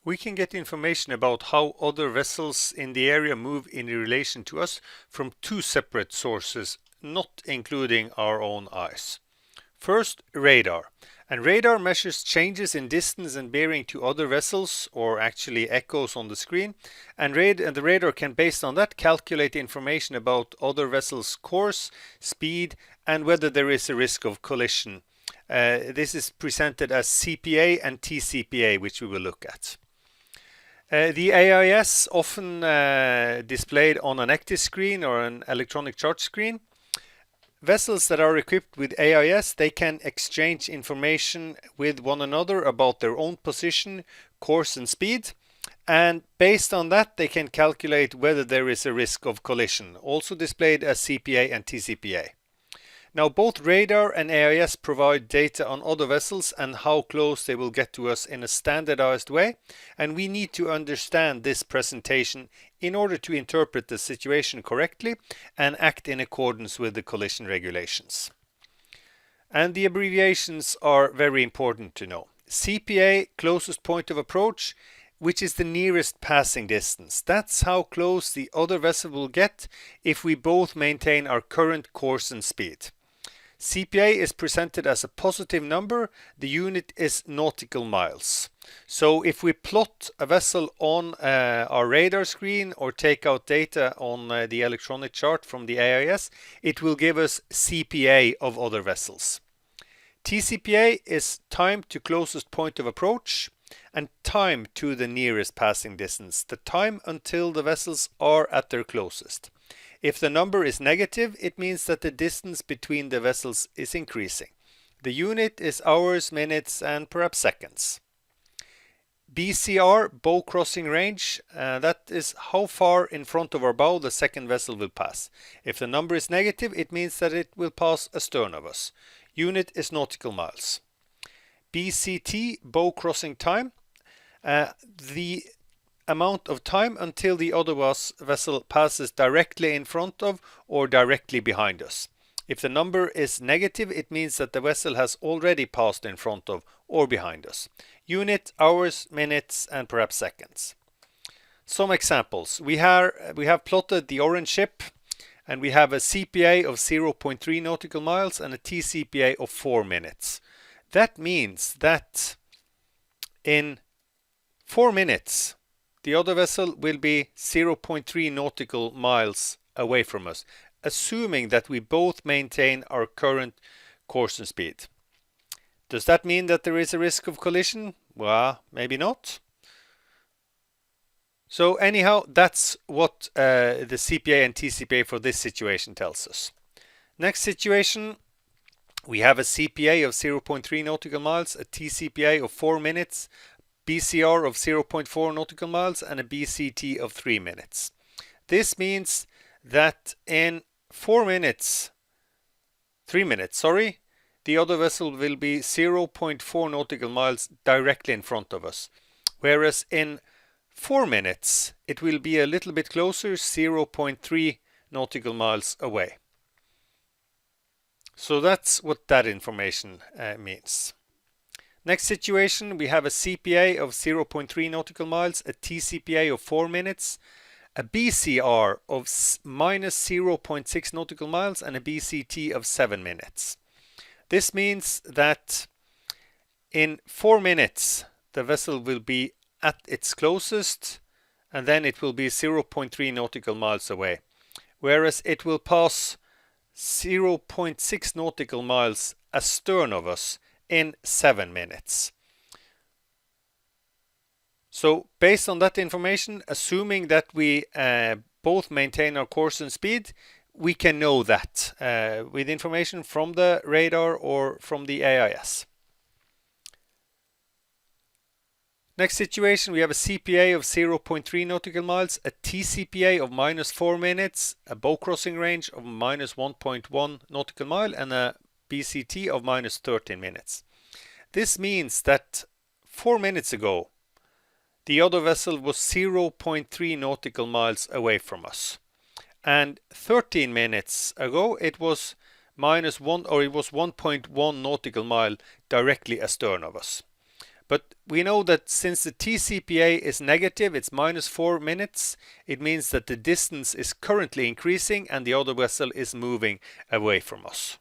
We can get information about how other vessels in the area move in relation to us from two separate sources, not including our own eyes. First, radar. And radar measures changes in distance and bearing to other vessels, or actually echoes on the screen. And the radar can, based on that, calculate information about other vessels' course, speed, and whether there is a risk of collision. This is presented as CPA and TCPA, which we will look at. The AIS, often displayed on an ECDIS screen or an electronic chart screen. Vessels that are equipped with AIS, they can exchange information with one another about their own position, course and speed, and based on that they can calculate whether there is a risk of collision, also displayed as CPA and TCPA. Now both radar and AIS provide data on other vessels and how close they will get to us in a standardized way, and we need to understand this presentation in order to interpret the situation correctly and act in accordance with the collision regulations. And the abbreviations are very important to know. CPA, closest point of approach, which is the nearest passing distance. That's how close the other vessel will get if we both maintain our current course and speed. CPA is presented as a positive number. The unit is nautical miles. So if we plot a vessel on our radar screen or take out data on the electronic chart from the AIS, it will give us CPA of other vessels. TCPA is time to closest point of approach and time to the nearest passing distance, the time until the vessels are at their closest. If the number is negative, it means that the distance between the vessels is increasing. The unit is hours, minutes, and perhaps seconds. BCR, bow crossing range, that is how far in front of our bow the second vessel will pass. If the number is negative, it means that it will pass astern of us. Unit is nautical miles. BCT, bow crossing time, the amount of time until the other vessel passes directly in front of or directly behind us. If the number is negative, it means that the vessel has already passed in front of or behind us. Unit, hours, minutes, and perhaps seconds. Some examples. We have plotted the orange ship, and we have a CPA of 0.3 nautical miles and a TCPA of 4 minutes. That means that in 4 minutes, the other vessel will be 0.3 nautical miles away from us, assuming that we both maintain our current course and speed. Does that mean that there is a risk of collision? Well, maybe not. So anyhow, that's what the CPA and TCPA for this situation tells us. Next situation, we have a CPA of 0.3 nautical miles, a TCPA of 4 minutes, BCR of 0.4 nautical miles, and a BCT of 3 minutes. This means that in 3 minutes, the other vessel will be 0.4 nautical miles directly in front of us. Whereas in 4 minutes, it will be a little bit closer, 0.3 nautical miles away. So that's what that information means. Next situation, we have a CPA of 0.3 nautical miles, a TCPA of 4 minutes, a BCR of minus 0.6 nautical miles, and a BCT of 7 minutes. This means that in 4 minutes, the vessel will be at its closest, and then it will be 0.3 nautical miles away, whereas it will pass 0.6 nautical miles astern of us in 7 minutes. So based on that information, assuming that we both maintain our course and speed, we can know that with information from the radar or from the AIS. Next situation, we have a CPA of 0.3 nautical miles, a TCPA of minus 4 minutes, a bow crossing range of minus 1.1 nautical mile, and a BCT of minus 13 minutes. This means that 4 minutes ago, the other vessel was 0.3 nautical miles away from us. And 13 minutes ago, it was minus 1, or it was 1.1 nautical mile directly astern of us. But we know that since the TCPA is negative, it's minus 4 minutes, it means that the distance is currently increasing and the other vessel is moving away from us.